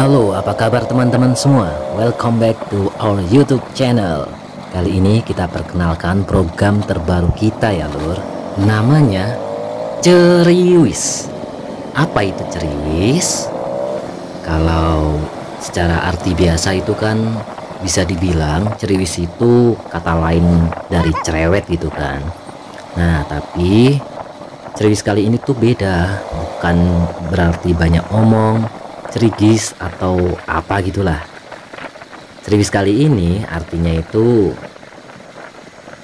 Halo, apa kabar teman-teman semua? Welcome back to our YouTube channel. Kali ini kita perkenalkan program terbaru kita ya lur. Namanya Ceriwis. Apa itu Ceriwis? Kalau secara arti biasa itu kan bisa dibilang Ceriwis itu kata lain dari cerewet gitu kan. Nah tapi Ceriwis kali ini tuh beda. Bukan berarti banyak omong, cerigis atau apa gitulah. Ceriwis kali ini artinya itu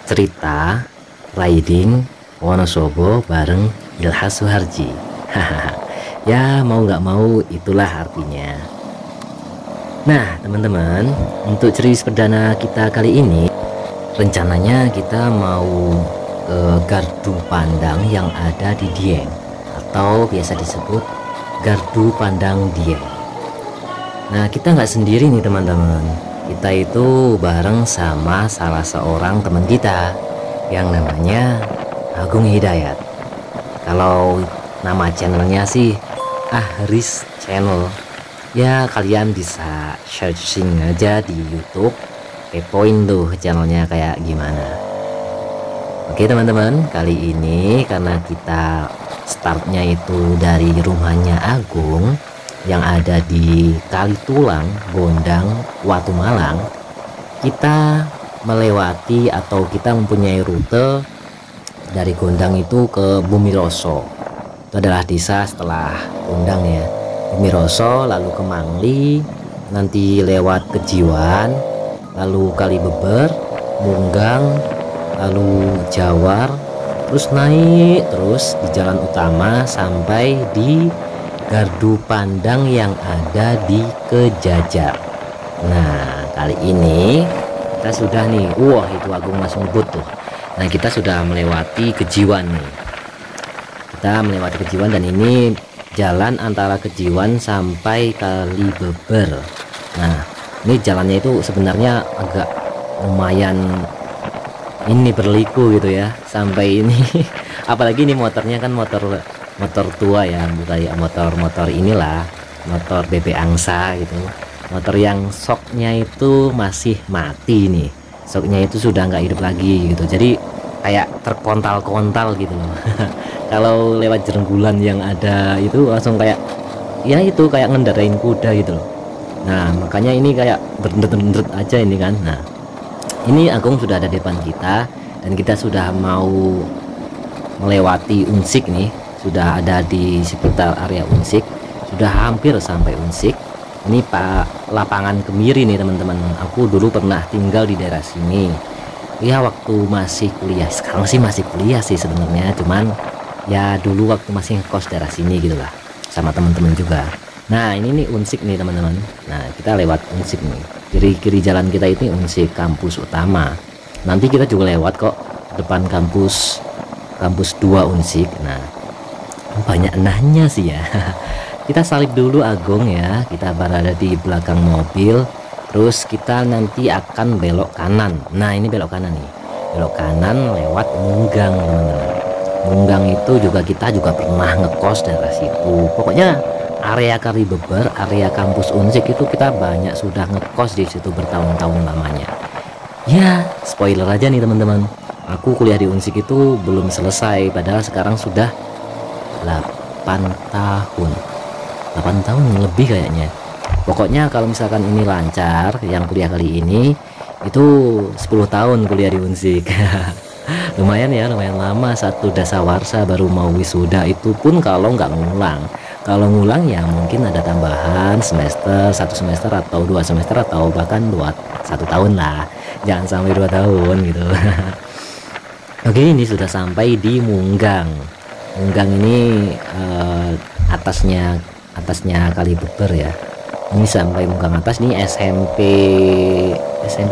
cerita riding Wonosobo bareng Ilham Suharji. Ya mau nggak mau itulah artinya. Nah teman-teman, untuk ceriwis perdana kita kali ini rencananya kita mau ke Gardu Pandang yang ada di Dieng atau biasa disebut Gardu Pandang Dieng. Nah kita nggak sendiri nih teman-teman, kita itu bareng sama salah seorang teman kita yang namanya Agung Hidayat. Kalau nama channelnya sih Ahris Channel, ya kalian bisa searching aja di YouTube, kepoin tuh channelnya kayak gimana. Oke teman-teman, kali ini karena kita startnya itu dari rumahnya Agung yang ada di Kalitulang, Gondang, Watu Malang. Kita melewati atau kita mempunyai rute dari Gondang itu ke Bumiroso. Itu adalah desa setelah Gondang ya. Bumiroso, lalu ke Mangli, nanti lewat Kejiwan, lalu Kalibeber, Munggang, lalu Jawar, terus naik terus di jalan utama sampai di Gardu Pandang yang ada di Kejajar. Nah kali ini kita sudah nih, wah itu Agung langsung ngebut tuh. Nah kita sudah melewati Kejiwan nih, kita melewati Kejiwan dan ini jalan antara Kejiwan sampai Kalibeber. Nah ini jalannya itu sebenarnya agak lumayan ini berliku gitu ya sampai ini. Apalagi ini motornya kan motor tua ya, bukan ya motor inilah, motor BB Angsa gitu, motor yang soknya itu masih mati nih, soknya itu sudah nggak hidup lagi gitu, jadi kayak terkontal-kontal gitu loh. Kalau lewat jerenggulan yang ada itu langsung kayak ya itu kayak ngendarain kuda gitu loh. Nah makanya ini kayak berderet-berderet aja ini kan. Nah ini Agung sudah ada di depan kita dan kita sudah mau melewati Unsik nih, sudah ada di sekitar area Unsik, sudah hampir sampai Unsik. Ini Pak lapangan Kemiri nih teman-teman. Aku dulu pernah tinggal di daerah sini ya waktu masih kuliah. Sekarang sih masih kuliah sih sebenarnya, cuman ya dulu waktu masih ngekos daerah sini gitulah sama teman-teman juga. Nah ini nih Unsik nih teman-teman. Nah kita lewat Unsik nih, kiri jalan kita ini Unsik kampus utama. Nanti kita juga lewat kok depan kampus 2 Unsik. Nah banyak nanya sih ya. Kita salib dulu Agung ya, kita berada di belakang mobil, terus kita nanti akan belok kanan. Nah ini belok kanan nih, belok kanan lewat Munggang teman-teman. Munggang itu juga kita juga pernah ngekos daerah situ. Pokoknya area Kalibeber, area kampus Unsik itu kita banyak sudah ngekos di situ bertahun-tahun lamanya. Ya, spoiler aja nih teman-teman. Aku kuliah di Unsik itu belum selesai, padahal sekarang sudah 8 tahun. 8 tahun lebih kayaknya. Pokoknya kalau misalkan ini lancar, yang kuliah kali ini itu 10 tahun kuliah di Unsik. Lumayan ya, lumayan lama. Satu dasawarsa baru mau wisuda, itu pun kalau nggak ngulang. Kalau ngulang ya mungkin ada tambahan semester, 1 semester atau 2 semester atau bahkan 1 tahun lah, jangan sampai 2 tahun gitu. Oke ini sudah sampai di Munggang. Munggang ini atasnya Kalibeber ya. Ini sampai Munggang atas nih SMP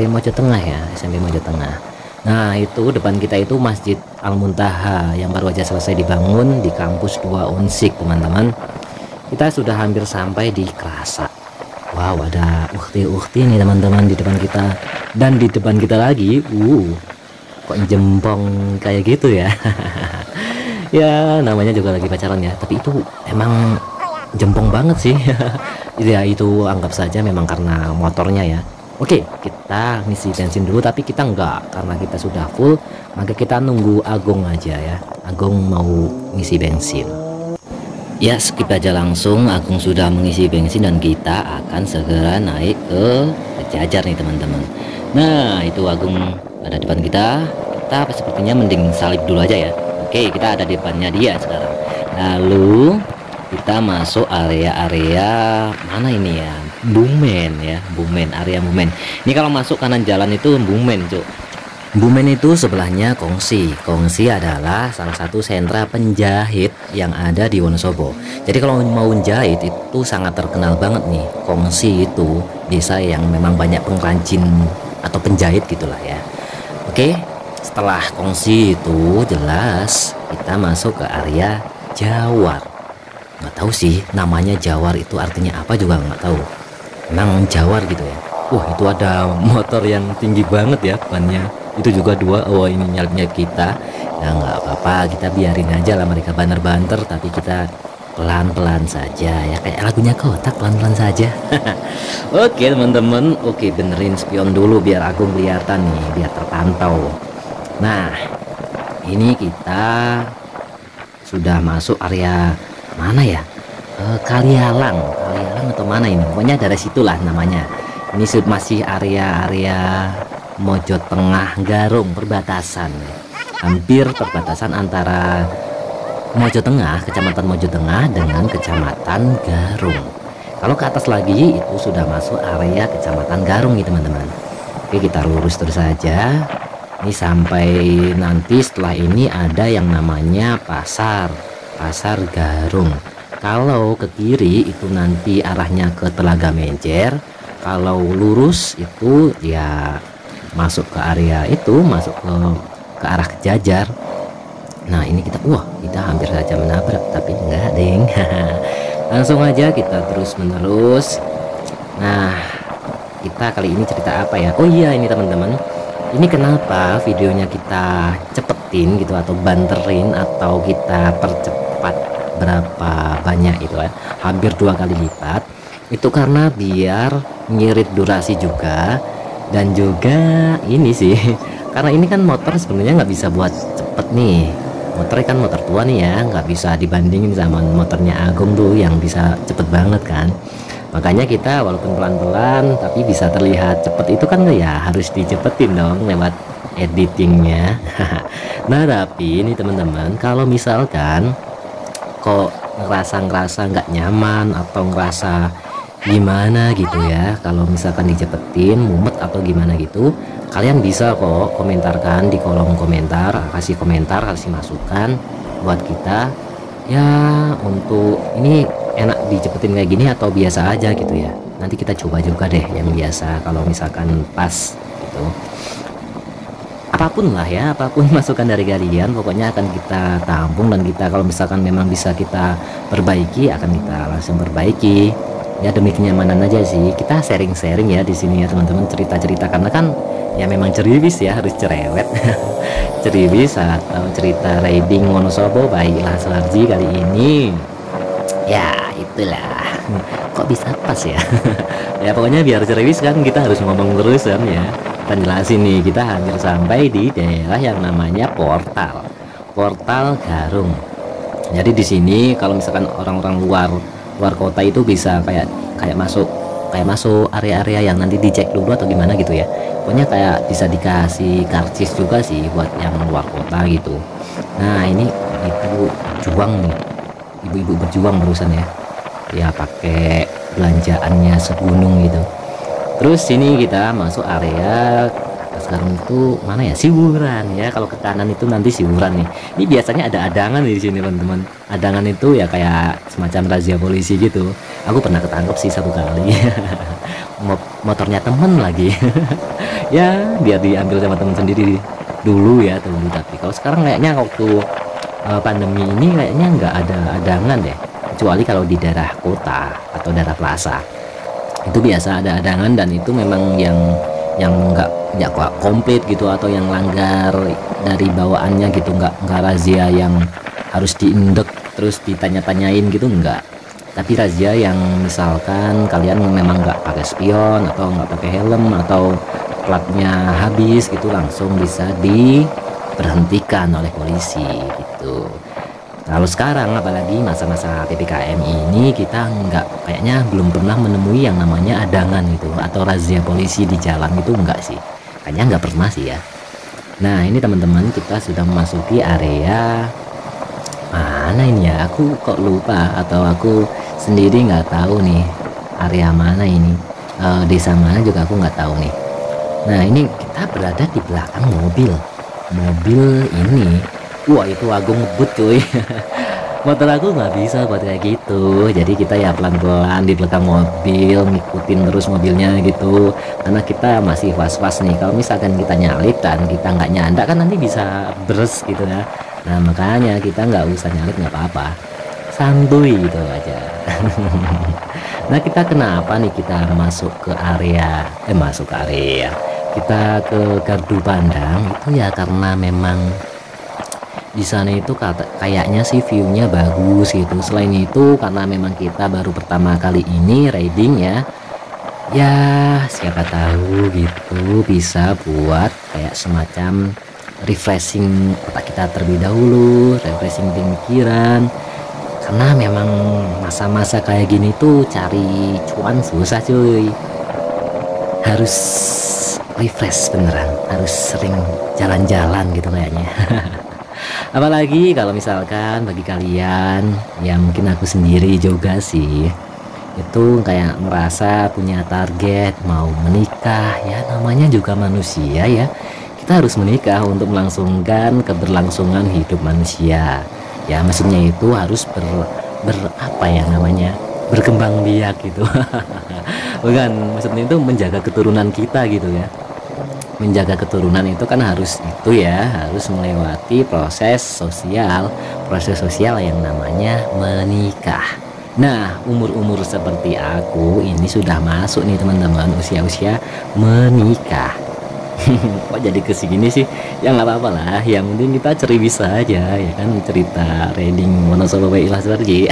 Mojo Tengah ya, SMP Mojo Tengah. Nah itu depan kita itu Masjid Al-Muntaha yang baru aja selesai dibangun di kampus 2 Unsik teman-teman. Kita sudah hampir sampai di Krasa. Wow ada ukti nih teman-teman di depan kita, dan di depan kita lagi kok jempong kayak gitu ya. Ya namanya juga lagi pacaran ya, tapi itu emang jempong banget sih. Ya itu anggap saja memang karena motornya ya. Oke, kita ngisi bensin dulu, tapi kita enggak, karena kita sudah full, maka kita nunggu Agung aja ya. Agung mau ngisi bensin. Ya, skip aja langsung, Agung sudah mengisi bensin dan kita akan segera naik ke Sejajar nih teman-teman. Nah, itu Agung ada depan kita. Kita sepertinya mending salib dulu aja ya. Oke, kita ada di depannya dia sekarang. Lalu kita masuk area-area mana ini ya, Bumen ya, Bumen, area Bumen. Ini kalau masuk kanan jalan itu Bumen cuk. Bumen itu sebelahnya Kongsi. Kongsi adalah salah satu sentra penjahit yang ada di Wonosobo. Jadi kalau mau jahit itu sangat terkenal banget nih. Kongsi itu desa yang memang banyak pengrajin atau penjahit gitulah ya. Oke, setelah Kongsi itu jelas kita masuk ke area Jawar. Nggak tahu sih namanya Jawar itu artinya apa juga nggak tahu. Emang Jawar gitu ya. Wah, itu ada motor yang tinggi banget ya bannya. Itu juga dua. Oh, ini nyalip-nyalip kita. Ya nggak apa-apa, kita biarin aja lah mereka banter-banter, tapi kita pelan-pelan saja ya, kayak lagunya Kotak, pelan-pelan saja. Oke teman-teman, oke benerin spion dulu biar aku kelihatan nih, biar terpantau. Nah, ini kita sudah masuk area mana ya, Kalialang atau mana ini, pokoknya dari situlah namanya. Ini masih area Mojo Tengah Garung, perbatasan, hampir perbatasan antara Mojo Tengah, kecamatan Mojo Tengah dengan kecamatan Garung. Kalau ke atas lagi itu sudah masuk area kecamatan Garung nih teman-teman. Oke, kita lurus terus saja. Ini sampai nanti setelah ini ada yang namanya pasar Garung. Kalau ke kiri itu nanti arahnya ke Telaga Menjer. Kalau lurus itu ya masuk ke area itu, masuk ke arah Sejajar. Nah ini kita hampir saja menabrak, tapi enggak ding. Langsung aja kita terus menerus. Nah, kita kali ini cerita apa ya? Oh iya, ini teman-teman, ini kenapa videonya kita cepetin gitu, atau banterin, atau kita percepat berapa banyak itu ya, hampir 2 kali lipat. Itu karena biar ngirit durasi juga, dan juga ini sih karena ini kan motor sebenarnya nggak bisa buat cepet nih. Motornya kan motor tua nih ya, nggak bisa dibandingin sama motornya Agung tuh yang bisa cepet banget kan. Makanya kita walaupun pelan-pelan tapi bisa terlihat cepet, itu kan ya harus dicepetin dong lewat editingnya. Nah tapi ini teman-teman, kalau misalkan kok ngerasa nggak nyaman atau ngerasa gimana gitu ya, kalau misalkan dicepetin mumet atau gimana gitu, kalian bisa kok komentarkan di kolom komentar, kasih komentar, kasih masukan buat kita ya, untuk ini enak dicepetin kayak gini atau biasa aja gitu ya. Nanti kita coba juga deh yang biasa, kalau misalkan pas gitu. Apapun lah ya, apapun masukan dari kalian pokoknya akan kita tampung, dan kita kalau misalkan memang bisa kita perbaiki akan kita langsung perbaiki. Ya demi kenyamanan aja sih, kita sharing-sharing ya di sini ya teman-teman, cerita-cerita, karena kan ya memang ceriwis ya, harus cerewet. Ceriwis atau cerita riding Wonosobo by Ilham Suharji kali ini. Ya itulah, kok bisa pas ya. Ya pokoknya biar ceriwis kan kita harus ngomong terus kan ya. Kita jelasin nih, kita hampir sampai di daerah yang namanya Portal Garung. Jadi di sini kalau misalkan orang-orang luar kota itu bisa kayak masuk area-area yang nanti dicek dulu atau gimana gitu ya. Pokoknya kayak bisa dikasih karcis juga sih buat yang luar kota gitu. Nah ini ibu juang nih, ibu-ibu berjuang barusan ya. Ya pakai belanjaannya segunung gitu. Terus sini kita masuk area sekarang itu mana ya, Siwuran ya. Kalau ke kanan itu nanti Siwuran nih. Ini biasanya ada adangan di sini teman-teman. Adangan itu ya kayak semacam razia polisi gitu. Aku pernah ketangkep sih 1 kali. Motornya temen lagi. Ya biar diambil sama temen sendiri dulu ya dulu. Tapi kalau sekarang kayaknya waktu pandemi ini kayaknya nggak ada adangan deh, kecuali kalau di daerah kota atau daerah plaza itu biasa ada adangan, dan itu memang yang nggak komplit gitu, atau yang langgar dari bawaannya gitu, nggak razia yang harus diindek terus ditanya-tanyain gitu, nggak. Tapi razia yang misalkan kalian memang nggak pakai spion atau nggak pakai helm atau platnya habis gitu, langsung bisa diberhentikan oleh polisi gitu. Kalau sekarang apalagi masa-masa PPKM ini, kita kayaknya belum pernah menemui yang namanya adangan itu atau razia polisi di jalan itu, enggak sih, kayaknya nggak pernah sih ya. Nah ini teman-teman, kita sudah memasuki area mana ini ya, aku kok lupa atau aku sendiri nggak tahu nih area mana ini, desa mana juga aku nggak tahu nih. Nah ini kita berada di belakang mobil ini. Wah itu Agung ngebut cuy. Motor aku nggak bisa buat kayak gitu, jadi kita ya pelan-pelan di belakang mobil, ngikutin terus mobilnya gitu, karena kita masih was-was nih, kalau misalkan kita nyalip dan kita nggak nyanda kan nanti bisa beres gitu ya. Nah makanya kita nggak usah nyalip, nggak apa-apa, santuy gitu aja. Nah kita kenapa nih kita masuk ke area kita ke Gardu Pandang itu ya karena memang di sana itu kayaknya sih view-nya bagus gitu. Selain itu karena memang kita baru pertama kali ini riding ya, siapa tahu gitu bisa buat kayak semacam refreshing otak kita terlebih dahulu, refreshing pemikiran, karena memang masa-masa kayak gini tuh cari cuan susah cuy, harus refresh beneran, harus sering jalan-jalan gitu kayaknya. Apalagi kalau misalkan bagi kalian, ya mungkin aku sendiri juga sih, itu kayak merasa punya target mau menikah, ya namanya juga manusia ya, kita harus menikah untuk melangsungkan keberlangsungan hidup manusia. Ya maksudnya itu harus apa ya namanya, berkembang biak gitu. Bukan, maksudnya itu menjaga keturunan kita gitu ya. Menjaga keturunan itu kan harus melewati proses sosial yang namanya menikah. Nah umur seperti aku ini sudah masuk nih teman-teman, usia menikah. Kok jadi kesini sih, ya nggak apa-apa lah, yang penting kita cerita aja ya kan, cerita riding Wonosobo by Ilham Suharji.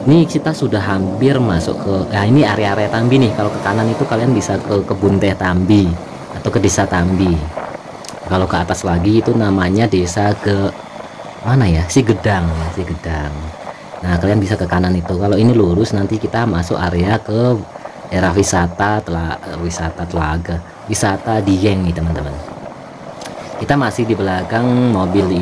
Ini kita sudah hampir masuk ke, ini area Tambi nih. Kalau ke kanan itu kalian bisa ke kebun teh Tambi atau ke desa Tambi. Kalau ke atas lagi itu namanya desa ke mana ya, Sigedang ya, Sigedang. Nah kalian bisa ke kanan itu. Kalau ini lurus nanti kita masuk area ke daerah wisata Telaga, wisata Dieng nih teman-teman. Kita masih di belakang mobil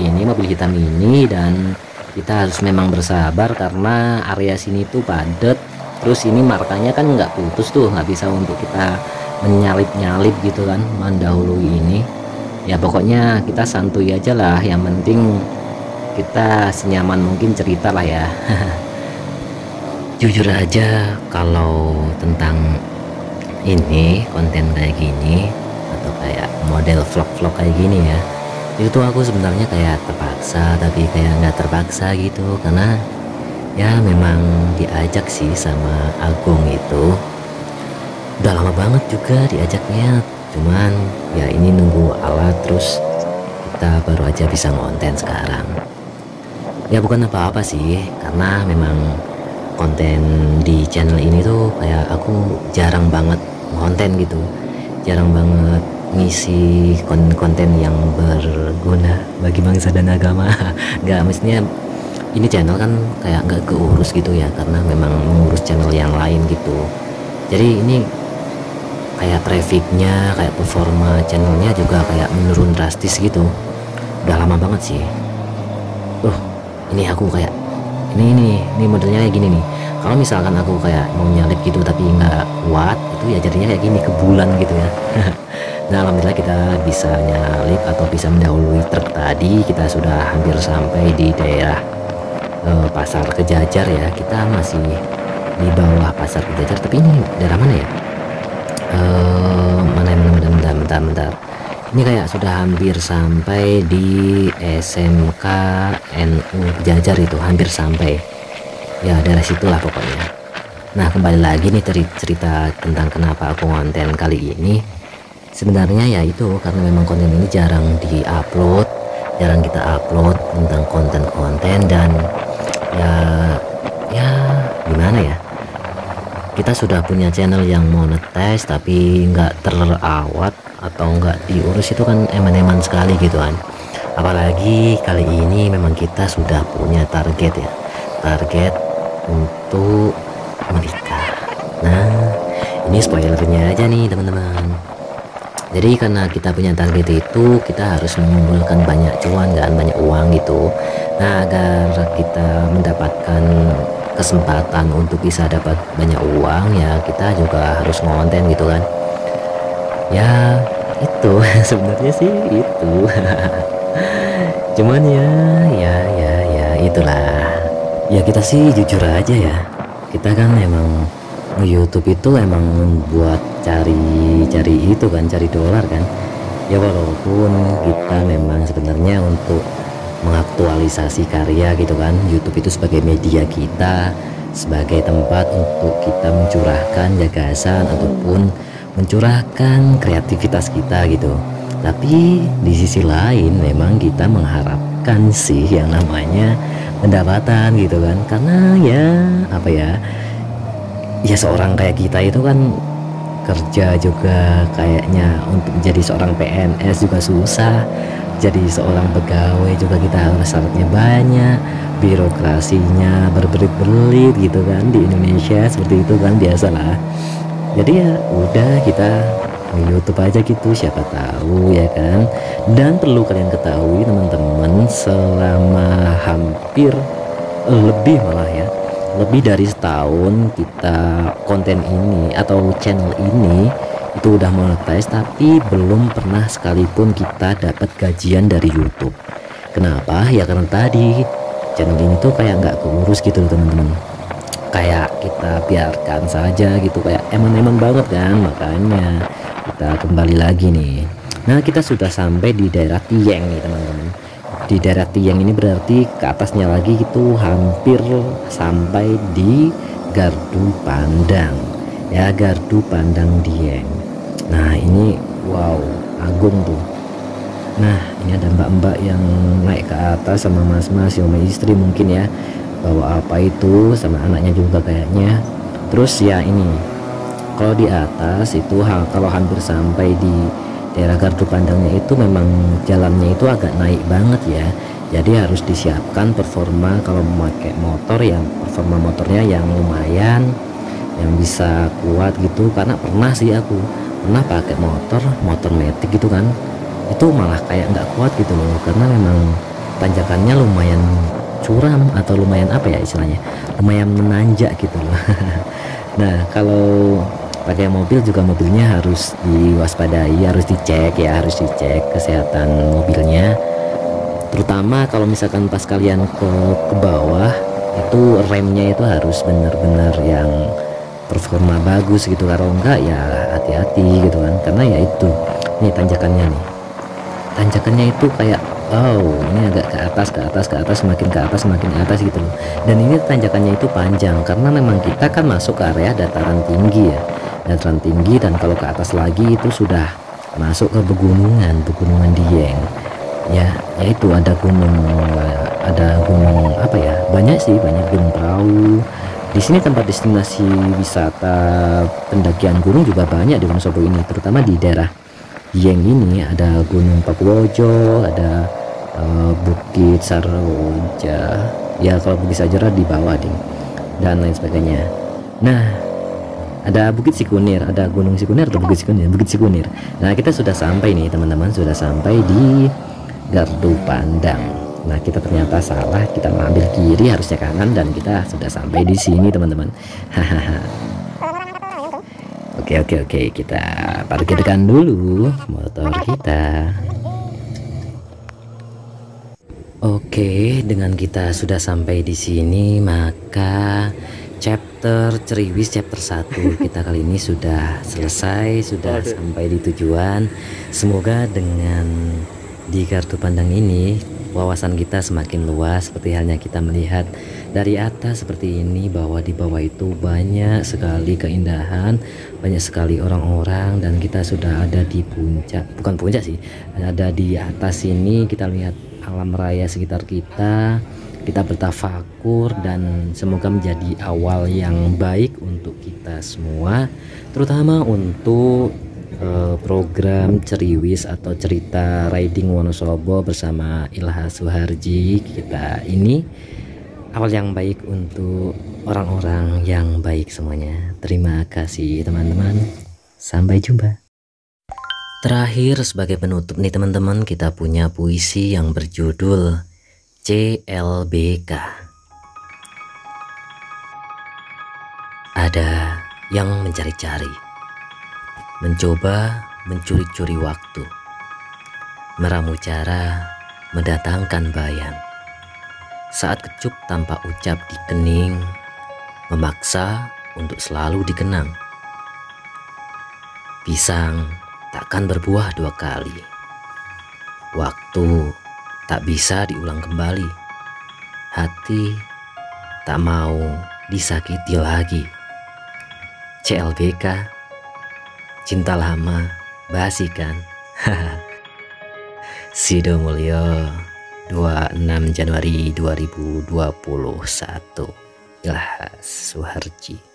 hitam ini, dan kita harus memang bersabar karena area sini tuh padat. Terus ini markanya kan nggak putus tuh, nggak bisa untuk kita menyalip gitu kan mendahului ini. Ya pokoknya kita santuy aja lah, yang penting kita senyaman mungkin cerita lah ya. Jujur aja kalau tentang ini konten kayak gini atau kayak model vlog kayak gini ya, itu aku sebenarnya kayak terpaksa, tapi kayak nggak terpaksa gitu, karena ya memang diajak sih sama Agung itu. Udah lama banget juga diajaknya, cuman ya ini nunggu alat, terus kita baru aja bisa ngonten sekarang. Ya bukan apa-apa sih, karena memang konten di channel ini tuh kayak aku jarang banget konten gitu, jarang banget ngisi konten yang berguna bagi bangsa dan agama. Nggak, mestinya ini channel kan kayak nggak keurus gitu ya, karena memang mengurus channel yang lain gitu. Jadi ini kayak trafficnya, kayak performa channelnya juga kayak menurun drastis gitu. Udah lama banget sih. Ini aku kayak ini modelnya kayak gini nih. Kalau misalkan aku kayak mau nyalip gitu tapi nggak kuat, itu ya jadinya kayak gini, kebulan gitu ya. Nah alhamdulillah kita bisa nyalip atau bisa mendahului truk tadi. Kita sudah hampir sampai di daerah Pasar Kejajar ya. Kita masih di bawah Pasar Kejajar, tapi ini daerah mana ya? Bentar. Ini kayak sudah hampir sampai di SMK NU Kejajar, itu hampir sampai ya, daerah situlah pokoknya. Nah kembali lagi nih cerita tentang kenapa aku konten kali ini. Sebenarnya ya itu karena memang konten ini jarang kita upload tentang konten, dan ya gimana ya, kita sudah punya channel yang monetize tapi nggak terawat atau nggak diurus, itu kan eman-eman sekali gitu kan. Apalagi kali ini memang kita sudah punya target ya, target untuk menikah. Nah, ini spoilernya aja nih teman-teman. Jadi karena kita punya target itu, kita harus mengumpulkan banyak cuan kan, banyak uang gitu. Nah, agar kita mendapatkan kesempatan untuk bisa dapat banyak uang ya, kita juga harus ngonten gitu kan. Ya itu sebenarnya sih itu. Cuman ya itulah. Ya kita sih jujur aja ya, kita kan emang YouTube itu emang buat cari itu kan, cari dolar kan. Ya walaupun kita memang sebenarnya untuk mengaktualisasi karya gitu kan, YouTube itu sebagai media kita, sebagai tempat untuk kita mencurahkan gagasan ataupun mencurahkan kreativitas kita gitu. Tapi di sisi lain memang kita mengharapkan sih yang namanya pendapatan gitu kan, karena ya apa ya seorang kayak kita itu kan kerja juga kayaknya untuk menjadi seorang PNS juga susah, jadi seorang pegawai juga kita harus syaratnya banyak, birokrasinya berbelit-belit gitu kan, di Indonesia seperti itu kan biasalah. Jadi ya udah kita YouTube aja gitu, siapa tahu ya kan. Dan perlu kalian ketahui teman-teman, selama hampir lebih malah ya, lebih dari setahun kita konten ini atau channel ini itu udah monetize, tapi belum pernah sekalipun kita dapat gajian dari YouTube. Kenapa? Ya karena tadi channel ini tuh kayak nggak keurus gitu teman-teman, kayak kita biarkan saja gitu, kayak emang banget kan. Makanya kita kembali lagi nih. Nah, kita sudah sampai di daerah Tieng nih teman-teman. Di daerah Tieng ini berarti ke atasnya lagi itu hampir sampai di Gardu Pandang ya, Gardu Pandang Dieng. Nah ini wow, agung tuh. Nah ini ada mbak-mbak yang naik ke atas sama mas-mas, sama istri mungkin ya, bawa apa itu, sama anaknya juga kayaknya. Terus ya ini kalau di atas itu kalau hampir sampai di daerah Gardu Pandangnya itu memang jalannya itu agak naik banget ya, jadi harus disiapkan performa kalau memakai motor yang performa motornya yang lumayan, yang bisa kuat gitu. Karena pernah sih aku pernah pakai motor metik gitu kan, itu malah kayak nggak kuat gitu loh, karena memang tanjakannya lumayan curam atau lumayan apa ya istilahnya, lumayan menanjak gitu loh. Nah kalau pakai mobil juga, mobilnya harus diwaspadai, harus dicek ya, harus dicek kesehatan mobilnya, terutama kalau misalkan pas kalian ke bawah itu remnya itu harus benar-benar yang performa bagus gitu, kalau enggak ya hati-hati gitu kan. Karena ya itu ini tanjakannya nih, tanjakannya itu kayak ini agak ke atas, semakin ke atas semakin ke atas gitu loh. Dan ini tanjakannya itu panjang karena memang kita kan masuk ke area dataran tinggi ya, dataran tinggi. Dan kalau ke atas lagi itu sudah masuk ke pegunungan Dieng ya, yaitu ada gunung apa ya, banyak sih, banyak gunung perahu di sini. Tempat destinasi wisata pendakian gunung juga banyak di Wonosobo ini, terutama di daerah Dieng ini ada Gunung Pakuwojo, ada Bukit Sarwoja ya, kalau Bukit Sajara di bawah ding, dan lain sebagainya. Nah ada Bukit Sikunir, ada Gunung Sikunir atau Bukit Sikunir, Bukit Sikunir. Nah kita sudah sampai nih teman-teman, sudah sampai di Gardu Pandang. Nah kita ternyata salah, kita mengambil kiri harusnya kanan, dan kita sudah sampai di sini teman-teman. Hahaha. Oke, kita parkirkan dulu motor kita. Oke, dengan kita sudah sampai di sini, maka chapter Ceriwis chapter 1 kita kali ini sudah selesai, sudah sampai di tujuan. Semoga dengan di Gardu Pandang ini wawasan kita semakin luas, seperti halnya kita melihat dari atas seperti ini, bahwa di bawah itu banyak sekali keindahan, banyak sekali orang-orang, dan kita sudah ada di puncak, bukan puncak sih, ada di atas sini. Kita lihat alam raya sekitar kita, kita bertafakur, dan semoga menjadi awal yang baik untuk kita semua, terutama untuk program Ceriwis atau cerita Riding Wonosobo bersama Ilha Suharji kita ini. Awal yang baik untuk orang-orang yang baik semuanya. Terima kasih teman-teman. Sampai jumpa. Terakhir sebagai penutup nih teman-teman, kita punya puisi yang berjudul CLBK. Ada yang mencari-cari, mencoba mencuri-curi waktu, meramu cara mendatangkan bayang. Saat kecup tanpa ucap di kening, memaksa untuk selalu dikenang. Pisang takkan berbuah 2 kali. Waktu tak bisa diulang kembali. Hati tak mau disakiti lagi. CLBK, cinta lama basi kan? Sido Mulyo, 26 Januari 2021. Ilha Suharji.